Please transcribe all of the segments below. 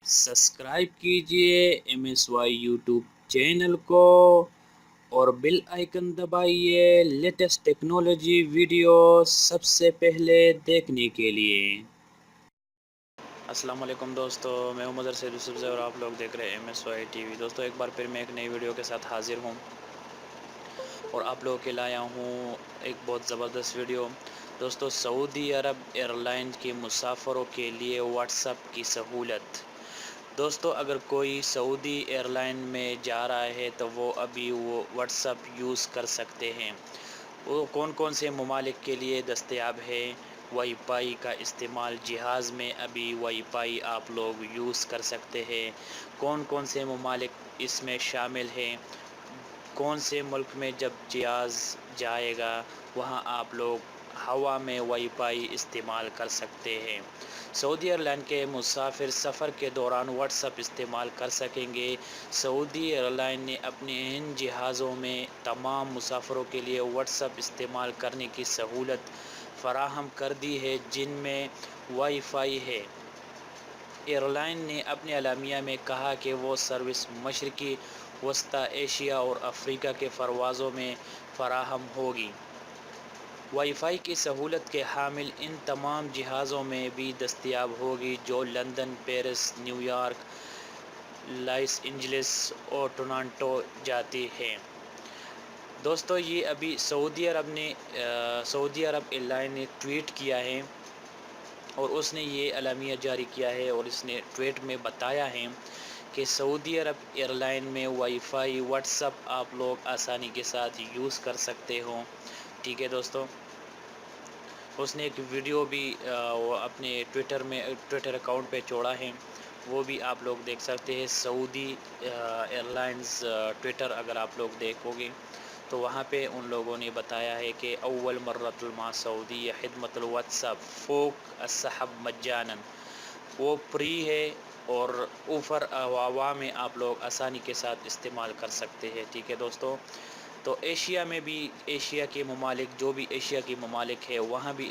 Subscribe कीजिए MSY YouTube channel को और बेल आइकन दबाइए लेटेस्ट टेक्नोलॉजी वीडियो सबसे पहले देखने के लिए। अस्सलाम वालेकुम दोस्तों, मैं हूं मदर से यूसुफ और आप लोग देख रहे हैं MSY टीवी। दोस्तों एक बार फिर मैं एक नई वीडियो के साथ हाजिर हूं और आप लोगों के लाया हूं एक बहुत ज़बरदस्त वीडियो। दोस्तों सऊदी अरब एयरलाइन के मुसाफिरों के लिए व्हाट्सएप की सहूलत। दोस्तों अगर कोई सऊदी एयरलाइन में जा रहा है तो वो अभी वो व्हाट्सएप यूज़ कर सकते हैं। वो कौन कौन से ममालिक के लिए दस्तयाब है। वाईफाई का इस्तेमाल जहाज़ में अभी वाईफाई आप लोग यूज़ कर सकते हैं। कौन कौन से ममालिक इसमें शामिल हैं। कौन से मुल्क में जब जहाज़ जाएगा वहाँ आप लोग हवा में वाईफाई इस्तेमाल कर सकते हैं। सऊदी एयरलाइन के मुसाफिर सफ़र के दौरान व्हाट्सएप इस्तेमाल कर सकेंगे। सऊदी एयरलाइन ने अपने इन जहाज़ों में तमाम मुसाफिरों के लिए व्हाट्सएप इस्तेमाल करने की सहूलत फ़राहम कर दी है जिनमें वाईफाई है। एयरलाइन ने अपने एलामिया में कहा कि वो सर्विस मशरक़ी वस्ती एशिया और अफ्रीका के परवाज़ों में फ़राहम होगी। वाईफाई की सहूलत के हामिल इन तमाम जहाज़ों में भी दस्तयाब होगी जो London, Paris, New York, Los Angeles और टोरंटो जाती हैं। दोस्तों ये अभी सऊदी अरब एयरलाइन ने ट्वीट किया है और उसने ये एलामिया जारी किया है और इसने ट्वीट में बताया है कि सऊदी अरब एयरलाइन में वाईफाई व्हाट्सएप आप लोग आसानी के साथ यूज़ कर सकते हो। ठीक है दोस्तों, उसने एक वीडियो भी वो अपने ट्विटर अकाउंट पे छोड़ा है, वो भी आप लोग देख सकते हैं। सऊदी एयरलाइंस ट्विटर अगर आप लोग देखोगे तो वहाँ पे उन लोगों ने बताया है कि अव्वल मर्रतुल मा सऊदी खिदमतुल व्हाट्सएप फ़ोक अस्सहब मज्जानन, वो फ्री है और ऊपर हवा में आप लोग आसानी के साथ इस्तेमाल कर सकते हैं। ठीक है दोस्तों, तो एशिया में भी एशिया के ममालिक जो भी एशिया के ममालिक है वहाँ भी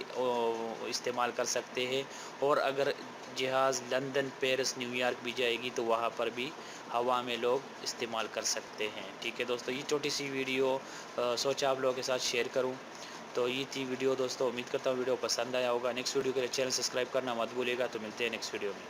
इस्तेमाल कर सकते हैं। और अगर जहाज़ लंदन, पेरिस, न्यूयॉर्क भी जाएगी तो वहाँ पर भी हवा में लोग इस्तेमाल कर सकते हैं। ठीक है दोस्तों, ये छोटी सी वीडियो सोचा आप लोगों के साथ शेयर करूं। तो ये थी वीडियो दोस्तों, उम्मीद करता हूँ वीडियो पसंद आया होगा। नेक्स्ट वीडियो के लिए चैनल सब्सक्राइब करना मत भूलिएगा। तो मिलते हैं नेक्स्ट वीडियो में।